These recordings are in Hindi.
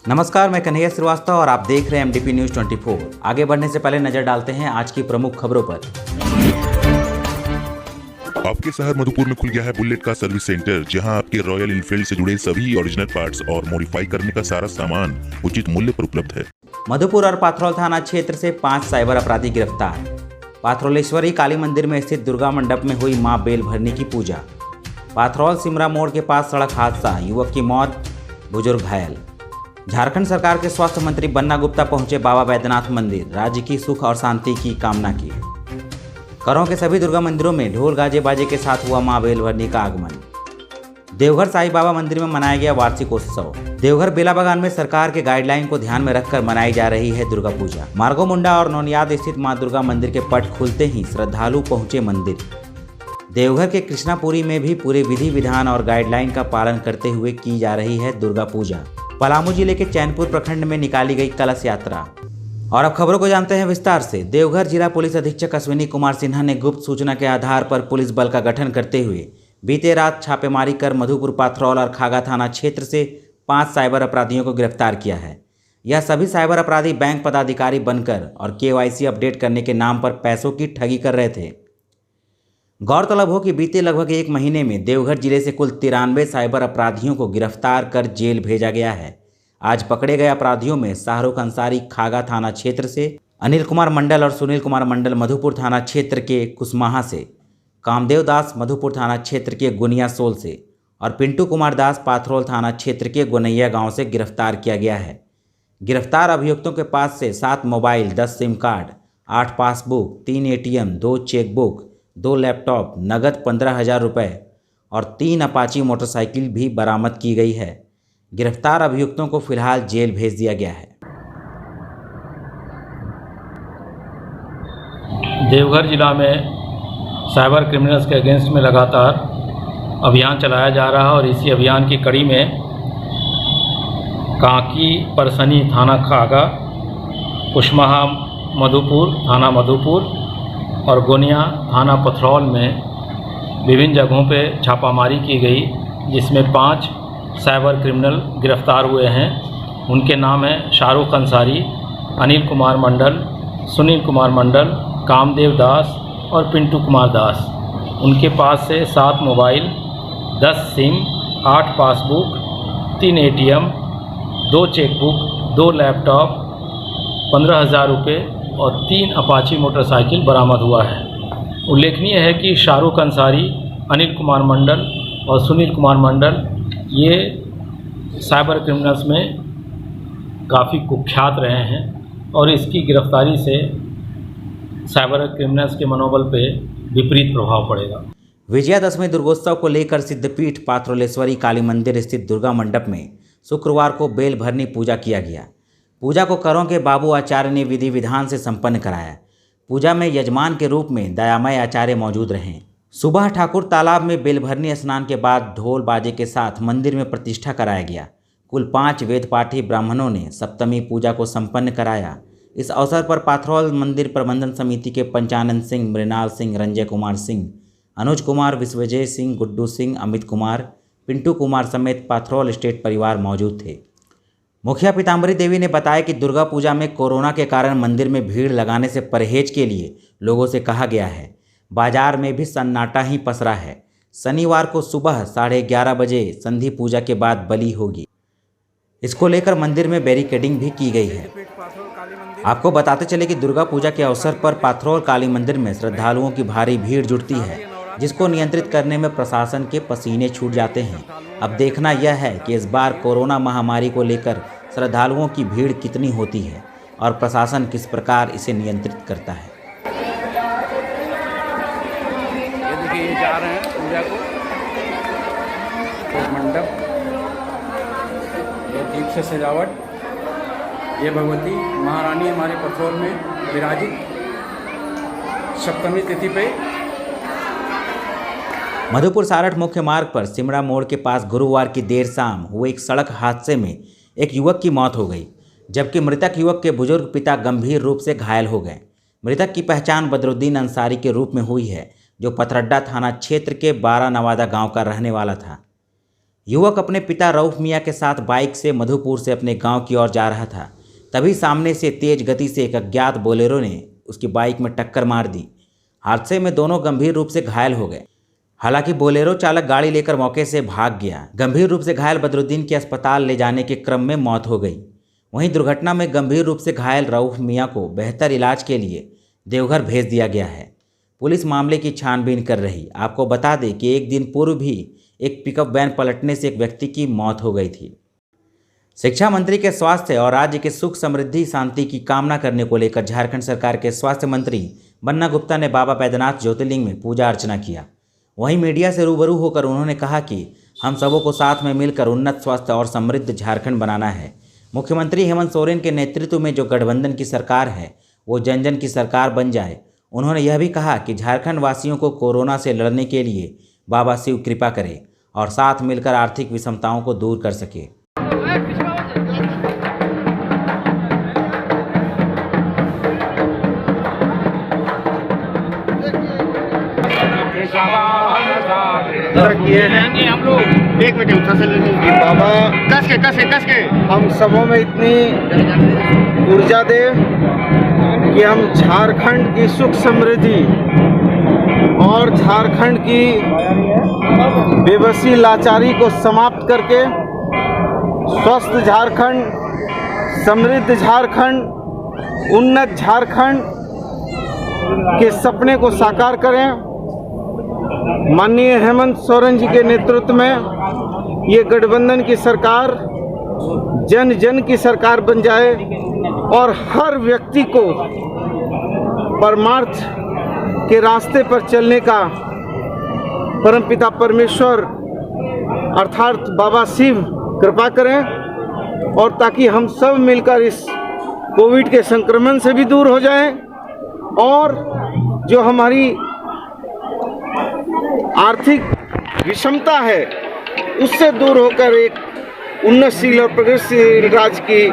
नमस्कार, मैं कन्हैया श्रीवास्तव और आप देख रहे हैं एमडीपी न्यूज 24। आगे बढ़ने से पहले नजर डालते हैं आज की प्रमुख खबरों पर। आपके शहर मधुपुर में खुल गया है बुलेट का सर्विस सेंटर, जहां आपके रॉयल इनफील्ड से जुड़े सभी ओरिजिनल पार्ट्स और मॉडिफाई करने का सारा सामान उचित मूल्य पर उपलब्ध है। मधुपुर और पाथरौल थाना क्षेत्र से 5 साइबर अपराधी गिरफ्तार। पाथरौलेश्वरी काली मंदिर में स्थित दुर्गा मंडप में हुई मां बेल भरनी की पूजा। पाथरौल सिमरा मोड़ के पास सड़क हादसा, युवक की मौत, बुजुर्ग घायल। झारखंड सरकार के स्वास्थ्य मंत्री बन्ना गुप्ता पहुंचे बाबा बैद्यनाथ मंदिर, राज्य की सुख और शांति की कामना की। करों के सभी दुर्गा मंदिरों में ढोल गाजे बाजे के साथ हुआ मां बेल भरनी का आगमन। देवघर साईं बाबा मंदिर में मनाया गया वार्षिकोत्सव। देवघर बेलाबागान में सरकार के गाइडलाइन को ध्यान में रखकर मनाई जा रही है दुर्गा पूजा। मार्गो मुंडा और नौनियाद स्थित मां दुर्गा मंदिर के पट खुलते ही श्रद्धालु पहुंचे मंदिर। देवघर के कृष्णापुरी में भी पूरे विधि विधान और गाइडलाइन का पालन करते हुए की जा रही है दुर्गा पूजा। पलामू जिले के चैनपुर प्रखंड में निकाली गई कलश यात्रा। और अब खबरों को जानते हैं विस्तार से। देवघर जिला पुलिस अधीक्षक अश्विनी कुमार सिन्हा ने गुप्त सूचना के आधार पर पुलिस बल का गठन करते हुए बीते रात छापेमारी कर मधुपुर, पाथरौल और खागा थाना क्षेत्र से 5 साइबर अपराधियों को गिरफ्तार किया है। यह सभी साइबर अपराधी बैंक पदाधिकारी बनकर और KYC अपडेट करने के नाम पर पैसों की ठगी कर रहे थे। गौरतलब हो कि बीते लगभग 1 महीने में देवघर जिले से कुल 93 साइबर अपराधियों को गिरफ्तार कर जेल भेजा गया है। आज पकड़े गए अपराधियों में शाहरुख अंसारी खागा थाना क्षेत्र से, अनिल कुमार मंडल और सुनील कुमार मंडल मधुपुर थाना क्षेत्र के कुसमाहा से, कामदेव दास मधुपुर थाना क्षेत्र के गुनिया सोल से और पिंटू कुमार दास पाथरौल थाना क्षेत्र के गोनैया गांव से गिरफ्तार किया गया है। गिरफ्तार अभियुक्तों के पास से 7 mobile, 10 SIM card, 8 passbook, 3 ATM, 2 chequebook, 2 laptop, नगद 15,000 रुपये और 3 अपाची मोटरसाइकिल भी बरामद की गई है। गिरफ्तार अभियुक्तों को फिलहाल जेल भेज दिया गया है। देवघर जिला में साइबर क्रिमिनल्स के अगेंस्ट में लगातार अभियान चलाया जा रहा है और इसी अभियान की कड़ी में कांकी परसनी थाना खागा, कुशमाहा मधुपुर थाना मधुपुर और गोनिया थाना पाथरौल में विभिन्न जगहों पे छापामारी की गई, जिसमें 5 साइबर क्रिमिनल गिरफ्तार हुए हैं। उनके नाम हैं शाहरुख अंसारी, अनिल कुमार मंडल, सुनील कुमार मंडल, कामदेव दास और पिंटू कुमार दास। उनके पास से 7 mobile, 10 SIM, 8 passbook, 3 ATM, 2 chequebook, 2 laptop, 15,000 रुपये और 3 अपाची मोटरसाइकिल बरामद हुआ है। उल्लेखनीय है कि शाहरुख अंसारी, अनिल कुमार मंडल और सुनील कुमार मंडल ये साइबर क्रिमिनल्स में काफ़ी कुख्यात रहे हैं और इसकी गिरफ्तारी से साइबर क्रिमिनल्स के मनोबल पे विपरीत प्रभाव पड़ेगा। विजयादशमी दुर्गोत्सव को लेकर सिद्धपीठ पाथरौलेश्वरी काली मंदिर स्थित दुर्गा मंडप में शुक्रवार को बेल भरनी पूजा किया गया। पूजा को करों के बाबू आचार्य ने विधि विधान से संपन्न कराया। पूजा में यजमान के रूप में दयामय आचार्य मौजूद रहे। सुबह ठाकुर तालाब में बेलभरनी स्नान के बाद ढोल बाजे के साथ मंदिर में प्रतिष्ठा कराया गया। कुल 5 वेदपाठी ब्राह्मणों ने सप्तमी पूजा को संपन्न कराया। इस अवसर पर पाथरौल मंदिर प्रबंधन समिति के पंचानन सिंह, मृणाल सिंह, रंजय कुमार सिंह, अनुज कुमार, विश्वजय सिंह, गुड्डू सिंह, अमित कुमार, पिंटू कुमार समेत पाथरौल स्टेट परिवार मौजूद थे। मुखिया पीताम्बरी देवी ने बताया कि दुर्गा पूजा में कोरोना के कारण मंदिर में भीड़ लगाने से परहेज के लिए लोगों से कहा गया है। बाजार में भी सन्नाटा ही पसरा है। शनिवार को सुबह 11:30 बजे संधि पूजा के बाद बलि होगी। इसको लेकर मंदिर में बैरिकेडिंग भी की गई है। आपको बताते चले कि दुर्गा पूजा के अवसर पर पाथरौल काली मंदिर में श्रद्धालुओं की भारी भीड़ जुटती है, जिसको नियंत्रित करने में प्रशासन के पसीने छूट जाते हैं। अब देखना यह है कि इस बार कोरोना महामारी को लेकर श्रद्धालुओं की भीड़ कितनी होती है और प्रशासन किस प्रकार इसे नियंत्रित करता है। ये जा रहे हैं पूजा को मंडप, ये दीप से सजावट, ये भगवती महारानी हमारे पाथरौल में विराजित सप्तमी तिथि पे। मधुपुर सारठ मुख्य मार्ग पर सिमरा मोड़ के पास गुरुवार की देर शाम हुए एक सड़क हादसे में एक युवक की मौत हो गई, जबकि मृतक युवक के बुजुर्ग पिता गंभीर रूप से घायल हो गए। मृतक की पहचान बदरुद्दीन अंसारी के रूप में हुई है, जो पथरड्डा थाना क्षेत्र के 12 नवादा गांव का रहने वाला था। युवक अपने पिता रऊफ मियां के साथ बाइक से मधुपुर से अपने गांव की ओर जा रहा था। तभी सामने से तेज गति से एक अज्ञात बोलेरो ने उसकी बाइक में टक्कर मार दी। हादसे में दोनों गंभीर रूप से घायल हो गए। हालांकि बोलेरो चालक गाड़ी लेकर मौके से भाग गया। गंभीर रूप से घायल बदरुद्दीन की अस्पताल ले जाने के क्रम में मौत हो गई। वहीं दुर्घटना में गंभीर रूप से घायल रऊफ मियां को बेहतर इलाज के लिए देवघर भेज दिया गया है। पुलिस मामले की छानबीन कर रही। आपको बता दें कि एक दिन पूर्व भी एक पिकअप वैन पलटने से एक व्यक्ति की मौत हो गई थी। शिक्षा मंत्री के स्वास्थ्य और राज्य के सुख समृद्धि शांति की कामना करने को लेकर झारखंड सरकार के स्वास्थ्य मंत्री बन्ना गुप्ता ने बाबा बैद्यनाथ ज्योतिर्लिंग में पूजा अर्चना किया। वहीं मीडिया से रूबरू होकर उन्होंने कहा कि हम सबों को साथ में मिलकर उन्नत स्वस्थ और समृद्ध झारखंड बनाना है। मुख्यमंत्री हेमंत सोरेन के नेतृत्व में जो गठबंधन की सरकार है वो जन जन की सरकार बन जाए। उन्होंने यह भी कहा कि झारखंड वासियों को कोरोना से लड़ने के लिए बाबा शिव कृपा करे और साथ मिलकर आर्थिक विषमताओं को दूर कर सके। हम लोग एक मिनट उठा से बाबा कस के हम सबों में इतनी ऊर्जा दे कि हम झारखंड की सुख समृद्धि और झारखंड की बेबसी लाचारी को समाप्त करके स्वस्थ झारखंड, समृद्ध झारखंड, उन्नत झारखंड के सपने को साकार करें। माननीय हेमंत सोरेन जी के नेतृत्व में ये गठबंधन की सरकार जन जन की सरकार बन जाए और हर व्यक्ति को परमार्थ के रास्ते पर चलने का परमपिता परमेश्वर अर्थात बाबा शिव कृपा करें और ताकि हम सब मिलकर इस कोविड के संक्रमण से भी दूर हो जाएं और जो हमारी आर्थिक विषमता है उससे दूर होकर एक उन्नतशील और प्रगतिशील राज्य की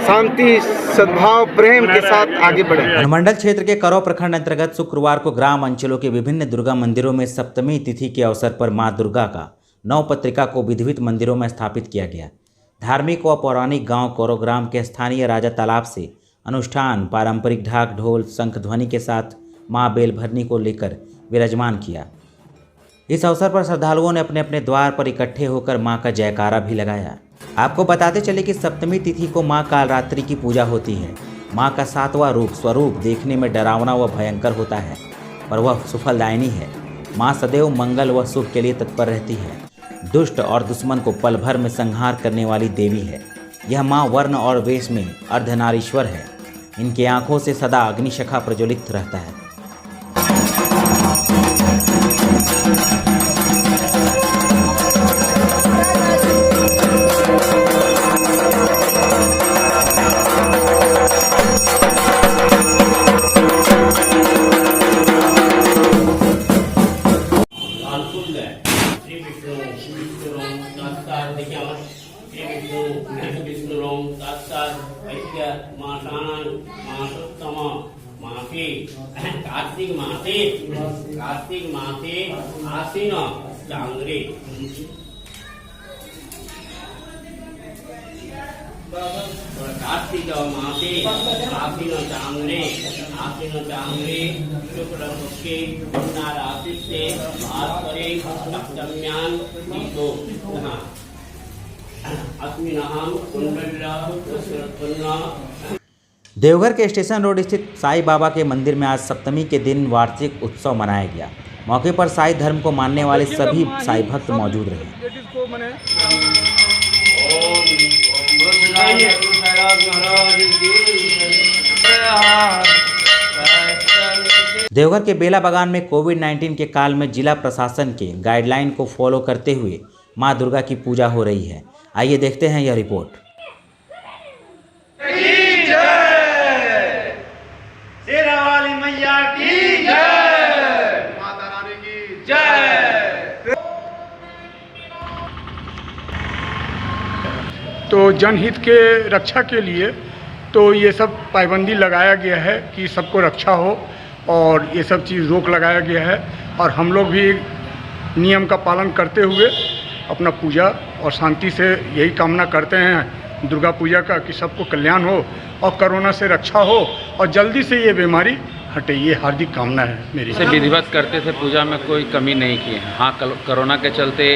शांति, सद्भाव, प्रेम के साथ आगे बढ़े। अनुमंडल क्षेत्र के करौ प्रखंड अंतर्गत शुक्रवार को ग्राम अंचलों के विभिन्न दुर्गा मंदिरों में सप्तमी तिथि के अवसर पर मां दुर्गा का नव पत्रिका को विधिवत मंदिरों में स्थापित किया गया। धार्मिक व पौराणिक गांव करौ ग्राम के स्थानीय राजा तालाब से अनुष्ठान पारंपरिक ढाक ढोल शंख ध्वनि के साथ मां बेल भरनी को लेकर विराजमान किया। इस अवसर पर श्रद्धालुओं ने अपने अपने द्वार पर इकट्ठे होकर मां का जयकारा भी लगाया। आपको बताते चले कि सप्तमी तिथि को मां कालरात्रि की पूजा होती है। मां का 7वां रूप स्वरूप देखने में डरावना व भयंकर होता है, पर वह सुफलदायिनी है। मां सदैव मंगल व सुख के लिए तत्पर रहती है। दुष्ट और दुश्मन को पल भर में संहार करने वाली देवी है। यह मां वर्ण और वेश में अर्धनारीश्वर है। इनकी आंखों से सदा अग्निशखा प्रज्वलित रहता है। कार्तिक मासे आसीन चांद्रे कार्तिक मासे आसीन चांद्रे शुक्ल पक्षे कन्या राशि से भास्करे सप्तम्यां दीपो अस्मिन् कुंडल देवघर के स्टेशन रोड स्थित साईं बाबा के मंदिर में आज सप्तमी के दिन वार्षिक उत्सव मनाया गया। मौके पर साई धर्म को मानने वाले सभी साई भक्त मौजूद रहे। देवघर के बेला बागान में कोविड-19 के काल में जिला प्रशासन के गाइडलाइन को फॉलो करते हुए मां दुर्गा की पूजा हो रही है। आइए देखते हैं यह रिपोर्ट। तो जनहित के रक्षा के लिए तो ये सब पाबंदी लगाया गया है कि सबको रक्षा हो और ये सब चीज़ रोक लगाया गया है और हम लोग भी नियम का पालन करते हुए अपना पूजा और शांति से यही कामना करते हैं दुर्गा पूजा का कि सबको कल्याण हो और कोरोना से रक्षा हो और जल्दी से ये बीमारी हटे, ये हार्दिक कामना है मेरी। से विधिवत करते थे, पूजा में कोई कमी नहीं की है। हाँ, कोरोना के चलते,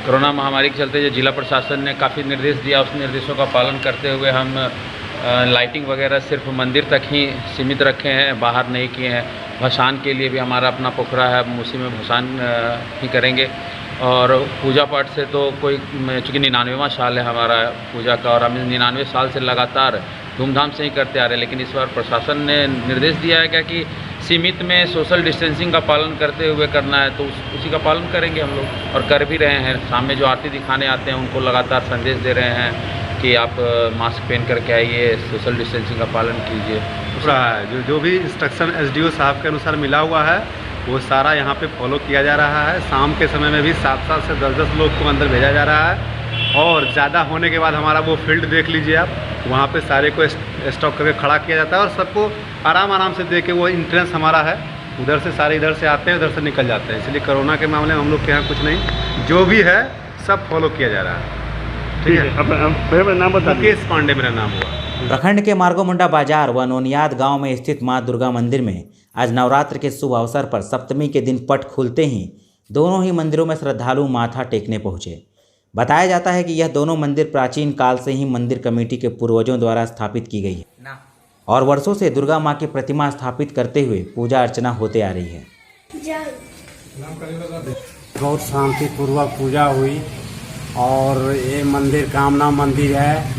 कोरोना महामारी के चलते जो जिला प्रशासन ने काफ़ी निर्देश दिया, उस निर्देशों का पालन करते हुए हम लाइटिंग वगैरह सिर्फ मंदिर तक ही सीमित रखे हैं, बाहर नहीं किए हैं। भसान के लिए भी हमारा अपना पोखरा है, हम उसी में भसान ही करेंगे। और पूजा पाठ से तो कोई, चूँकि 99वां साल है हमारा पूजा का और हम 99 साल से लगातार धूमधाम से ही करते आ रहे हैं, लेकिन इस बार प्रशासन ने निर्देश दिया है क्या कि सीमित में सोशल डिस्टेंसिंग का पालन करते हुए करना है, तो उसी का पालन करेंगे हम लोग और कर भी रहे हैं। सामने जो आरती दिखाने आते हैं उनको लगातार संदेश दे रहे हैं कि आप मास्क पहन करके आइए, सोशल डिस्टेंसिंग का पालन कीजिए। जो भी इंस्ट्रक्शन एसडीओ साहब के अनुसार मिला हुआ है वो सारा यहाँ पे फॉलो किया जा रहा है। शाम के समय में भी 7-7 से 10-10 लोग को अंदर भेजा जा रहा है और ज़्यादा होने के बाद हमारा वो फील्ड देख लीजिए आप, वहाँ पे सारे को स्टॉक करके खड़ा किया जाता है और सबको आराम से दे के, वो इंट्रेंस हमारा है, उधर से सारे इधर से आते हैं, उधर से निकल जाते हैं। इसलिए कोरोना के मामले में हम लोग के यहाँ कुछ नहीं, जो भी है सब फॉलो किया जा रहा है। ठीक है, अपना नाम बता। मुकेश पांडे मेरा नाम हुआ। प्रखंड के मार्गोमुंडा बाजार व नोनियाद गांव में स्थित मां दुर्गा मंदिर में आज नवरात्र के शुभ अवसर पर सप्तमी के दिन पट खुलते ही दोनों ही मंदिरों में श्रद्धालु माथा टेकने पहुंचे। बताया जाता है कि यह दोनों मंदिर प्राचीन काल से ही मंदिर कमेटी के पूर्वजों द्वारा स्थापित की गई है और वर्षों से दुर्गा मां की प्रतिमा स्थापित करते हुए पूजा अर्चना होते आ रही है। बहुत शांतिपूर्वक पूजा हुई और ये मंदिर कामना मंदिर है।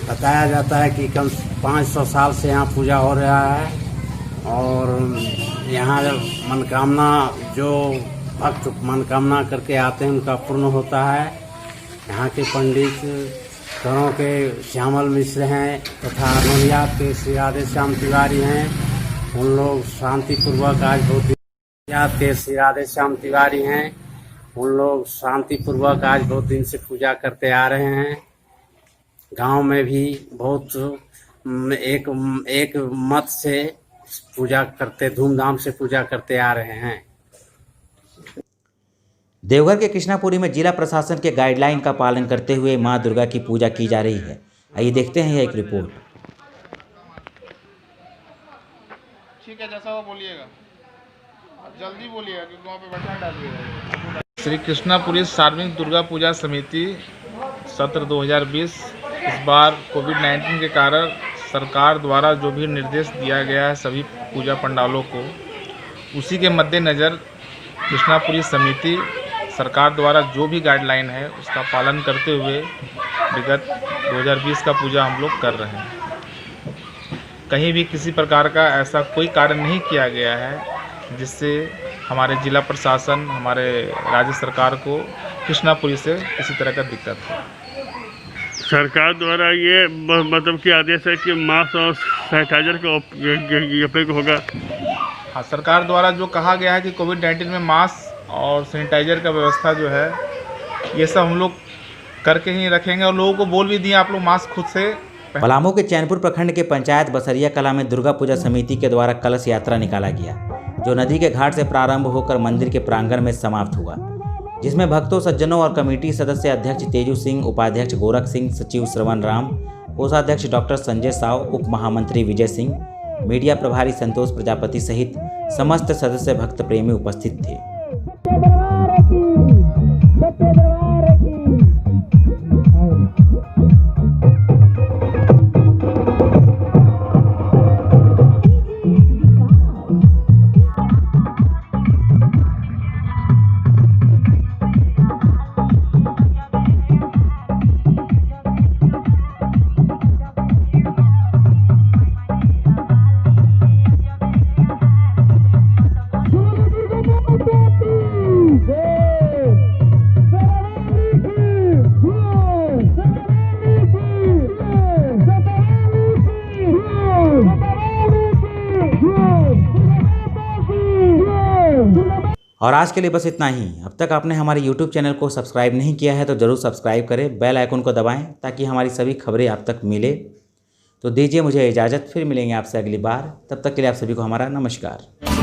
बताया जाता है कि कम 500 साल से यहाँ पूजा हो रहा है और यहाँ मनोकामना, जो भक्त मनोकामना करके आते हैं उनका पूर्ण होता है। यहाँ के पंडित घरों के श्यामल मिश्र हैं तथा नोनियाद के श्री राधे श्याम तिवारी हैं। उन लोग शांतिपूर्वक आज बहुत के श्री राधे श्याम तिवारी हैं, उन लोग शांतिपूर्वक आज बहुत दिन से पूजा करते आ रहे हैं। गांव में भी बहुत एक मत से पूजा करते, धूमधाम से पूजा करते आ रहे हैं। देवघर के कृष्णापुरी में जिला प्रशासन के गाइडलाइन का पालन करते हुए मां दुर्गा की पूजा की जा रही है। आइए देखते हैं यह एक रिपोर्ट। ठीक है, जैसा वो बोलिएगा, जल्दी बोलिएगा क्योंकि वहाँ पे बचा डालिएगा। श्री कृष्णापुरी सार्वजनिक दुर्गा पूजा समिति सत्र 2020 इस बार कोविड-19 के कारण सरकार द्वारा जो भी निर्देश दिया गया है सभी पूजा पंडालों को, उसी के मद्देनज़र कृष्णापुरी समिति सरकार द्वारा जो भी गाइडलाइन है उसका पालन करते हुए विगत 2020 का पूजा हम लोग कर रहे हैं। कहीं भी किसी प्रकार का ऐसा कोई कार्य नहीं किया गया है जिससे हमारे जिला प्रशासन, हमारे राज्य सरकार को कृष्णापुरी से किसी तरह का दिक्कत हो। सरकार द्वारा ये मतलब कि आदेश है कि मास्क और सैनिटाइजर का उपयोग होगा। हाँ, सरकार द्वारा जो कहा गया है कि कोविड-19 में मास्क और सैनिटाइजर का व्यवस्था जो है ये सब हम लोग करके ही रखेंगे और लोगों को बोल भी दिए आप लोग मास्क खुद से। पलामू के चैनपुर प्रखंड के पंचायत बसरिया कला में दुर्गा पूजा समिति के द्वारा कलश यात्रा निकाला गया, जो नदी के घाट से प्रारंभ होकर मंदिर के प्रांगण में समाप्त हुआ, जिसमें भक्तों, सज्जनों और कमेटी सदस्य अध्यक्ष तेजू सिंह, उपाध्यक्ष गोरख सिंह, सचिव श्रवण राम, कोषाध्यक्ष डॉक्टर संजय साव, उप महामंत्री विजय सिंह, मीडिया प्रभारी संतोष प्रजापति सहित समस्त सदस्य भक्त प्रेमी उपस्थित थे। और आज के लिए बस इतना ही। अब तक आपने हमारे YouTube चैनल को सब्सक्राइब नहीं किया है तो ज़रूर सब्सक्राइब करें, बेल आइकन को दबाएं ताकि हमारी सभी खबरें आप तक मिले। तो दीजिए मुझे इजाज़त, फिर मिलेंगे आपसे अगली बार। तब तक के लिए आप सभी को हमारा नमस्कार।